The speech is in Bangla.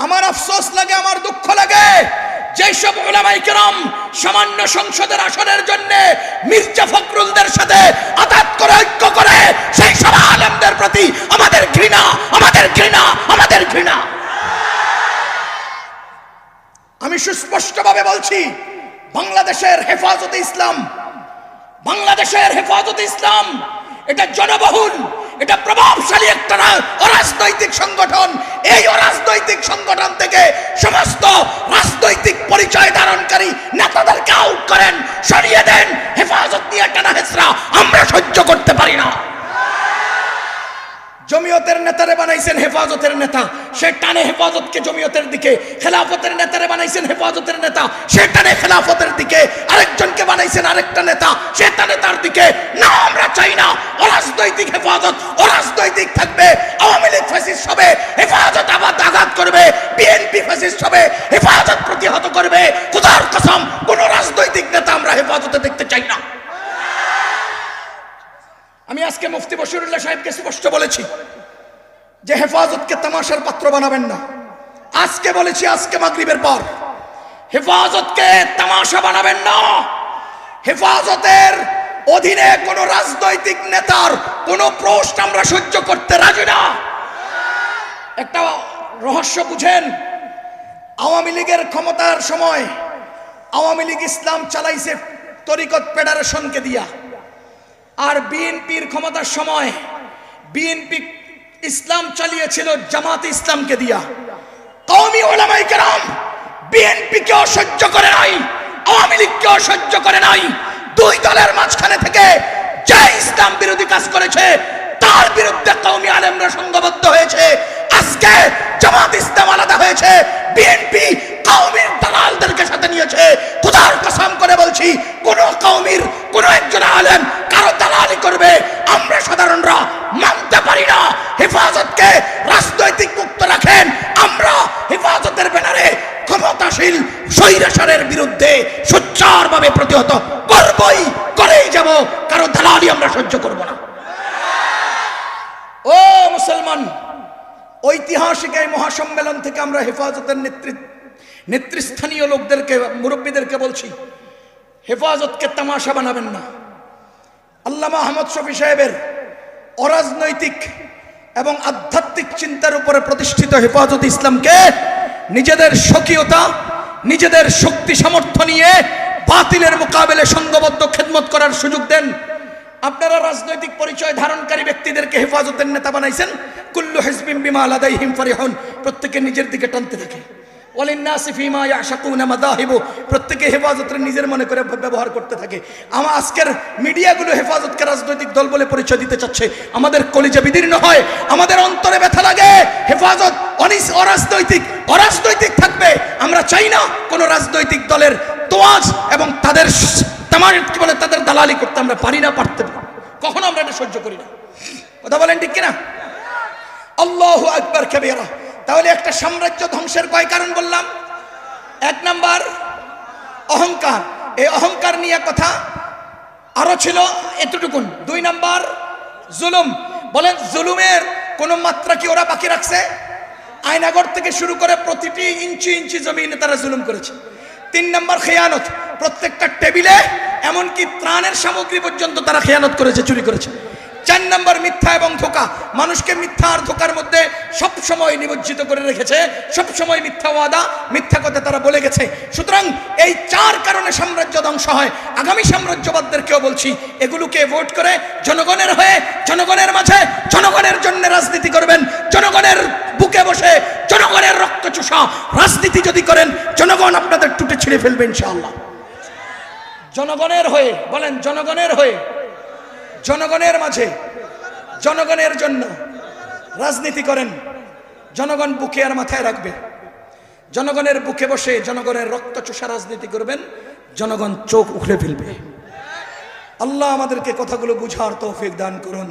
আমার আফসোস লাগে, আমার দুঃখ লাগে, যেসব উলামায়ে কেরাম সামান্য সংসদের আসনের জন্য মির্জা ফখরুলদের সাথে আতাত করে ঐক্য করে, সেই সব আলেমদের প্রতি আমাদের ঘৃণা, আমাদের ঘৃণা, আমাদের ঘৃণা। আমি সুস্পষ্টভাবে বলছি, বাংলাদেশের হেফাজতে ইসলাম, বাংলাদেশের হেফাজতে ইসলাম এটা জনবহুল, এটা প্রভাবশালী একটা অরাজনৈতিক সংগঠন। এই অরাজনৈতিক সংগঠন থেকে সমস্ত রাজনৈতিক পরিচয় ধারণকারী নেতাদেরকে আউট করেন, সরিয়ে দেন। হেফাজত নিয়ে টানা হেসরা আমরা সহ্য করতে পারি না। জমিয়তের নেতারে বানাইছেন হেফাজতের নেতা, সে টানে হেফাজতকে জমিয়তের দিকে। খেলাফতের নেতারে বানাইছেন হেফাজতের নেতা, সে টানে খেলাফতের দিকে। আরেকজনকে বানাইছেন আরেকটা নেতা, সে টানে তার দিকে। না, আমরা চাই না অরাজনৈতিক হেফাজত অরাজনৈতিক থাকবে। আওয়ামী লীগ ফ্যাসিস্ট হবে, হেফাজত আঘাত করবে। বিএনপি ফ্যাসিস্ট হবে, হেফাজত প্রতিহত করবে। খোদার কসম, কোন রাজনৈতিক নেতা আমরা হেফাজতে দেখতে চাই না। আমি আজকে মুফতি বশিরুল্লাহ সাহেবকে স্পষ্ট বলেছি যে হেফাজতকে তামাশার পাত্র বানাবেন না। আজকে বলেছি, আজকে মাগরিবের পর, হেফাজতকে তামাশা বানাবেন না। হেফাজতের অধীনে কোন রাজনৈতিক নেতার কোন প্রশ্ন আমরা সহ্য করতে রাজি না। একটা রহস্য বুঝেন, আওয়ামী লীগের ক্ষমতার সময় আওয়ামী লীগ ইসলাম চালাইছে তরিকত ফেডারেশনকে দিয়া, আর বিএনপির ক্ষমতার সময় বিএনপি ইসলাম চালিয়েছিল জামাত ইসলামকে দিয়া। কওমি উলামায়ে কেরাম বিএনপিকেও সহ্য করে নাই, আওয়ামী লীগকেও সহ্য করে নাই। দুই দলের মাঝখানে থেকে যে ইসলাম বিরোধী কাজ করেছে তার বিরুদ্ধে কওমি আলেমরা সংঘবদ্ধ হয়েছে। আজকে জামাত ইসলাম আলাদা হয়েছে, বিএনপি কওমির দালালদেরকে সাথে নিয়েছে। খোদার কসম করে বলছি, কোন কওমির কোন একজন আলেম কারো দালালি করবে আমরা সাধারণরা মানতে পারি না। হেফাজতকে রাজনৈতিক মুক্ত রাখেন। আমরা হেফাজতের ব্যানারে ক্ষমতাশীল স্বৈরাচারের বিরুদ্ধে সোচ্চারভাবে প্রতিহত করবই, করেই যাব। কারো দালালি আমরা সহ্য করব না। ও মুসলমান, ঐতিহাসিক এই মহাসম্মেলন থেকে আমরা হেফাজতের নেতৃস্থানীয় লোকদেরকে, মুরব্বীদেরকে বলছি, হেফাজতকে তামাশা বানাবেন না। আল্লামা আহমদ শফী সাহেবের অরাজনৈতিক এবং আধ্যাত্মিক চিন্তার উপরে প্রতিষ্ঠিত হেফাজত ইসলামকে নিজেদের স্বকীয়তা, নিজেদের শক্তি সামর্থ্য নিয়ে বাতিলের মোকাবেলে সংঘবদ্ধ খেদমত করার সুযোগ দেন। আপনারা রাজনৈতিক পরিচয় ধারণকারী ব্যক্তিদেরকে হেফাজতের নেতা বানাইছেন। কুল্লু হিজবিন বিমা লাদাইহিম ফারিহুন, প্রত্যেকে নিজের দিকে টানতে থাকে। ওয়ালিন্নাসি ফীমা ইয়াশাকুনা মাযাহিবু, প্রত্যেকে হেফাজতের নিজের মনে করে ব্যবহার করতে থাকে। আমার আজকের মিডিয়াগুলো হেফাজতকে রাজনৈতিক দল বলে পরিচয় দিতে চাচ্ছে। আমাদের কলিজা বিদীর্ণ হয়, আমাদের অন্তরে ব্যথা লাগে। হেফাজত অরাজনৈতিক থাকবে। আমরা চাই না কোন রাজনৈতিক দলের তোয়াজ এবং তাদের কি বলে তাদের দালালি করতে আমরা পারি না, পারতে কখনো আমরা এটা সহ্য করি না। কথা বলেন ঠিক কিনা? আল্লাহু আকবার কাবীরা। তাহলে একটা সাম্রাজ্য ধ্বংসের কয় কারণ বললাম? এক নাম্বার অহংকার, এই অহংকার নিয়ে কথা আরো ছিল এতটুকুন। দুই নাম্বার জুলুম। বলেন জুলুমের কোন মাত্রা কি ওরা বাকি রাখছে? আয়নাগর থেকে শুরু করে প্রতিটি ইঞ্চি ইঞ্চি জমিনে তারা জুলুম করেছে। তিন নাম্বার খেয়ানত, প্রত্যেকটা টেবিলে এমনকি ত্রাণের সামগ্রী পর্যন্ত তারা খেয়ানত করেছে, চুরি করেছে। চার নাম্বার মিথ্যা এবং ধোঁকা, মানুষকে মিথ্যা আর ধোঁকার মধ্যে সব সময় নিমজ্জিত করে রেখেছে। সব সময় মিথ্যা ওয়াদা, মিথ্যা কথা তারা বলে গেছে। সুতরাং এই চার কারণে সাম্রাজ্য ধ্বংস হয়। আগামী সাম্রাজ্যবাদদেরকেও বলছি, এগুলোকে ভোট করে জনগণের হয়ে, জনগণের মাঝে, জনগণের জন্য রাজনীতি করবেন। জনগণের বুকে বসে জনগণের রক্ত চুষা রাজনীতি যদি করেন, জনগণ আপনাদের টুটে ছিঁড়ে ফেলবে ইনশাআল্লাহ। জনগণের হয়ে, বলেন জনগণের হয়ে, জনগণের মাঝে, জনগণের জন্য রাজনীতি করেন। জনগণ বুকে আর মাথায় রাখবে। জনগণের বুকে বসে জনগণের রক্ত চোষা রাজনীতি করবেন, জনগণ চোখ উখড়ে ফেলবে। আল্লাহ আমাদেরকে কথাগুলো বুঝার তৌফিক দান করুন।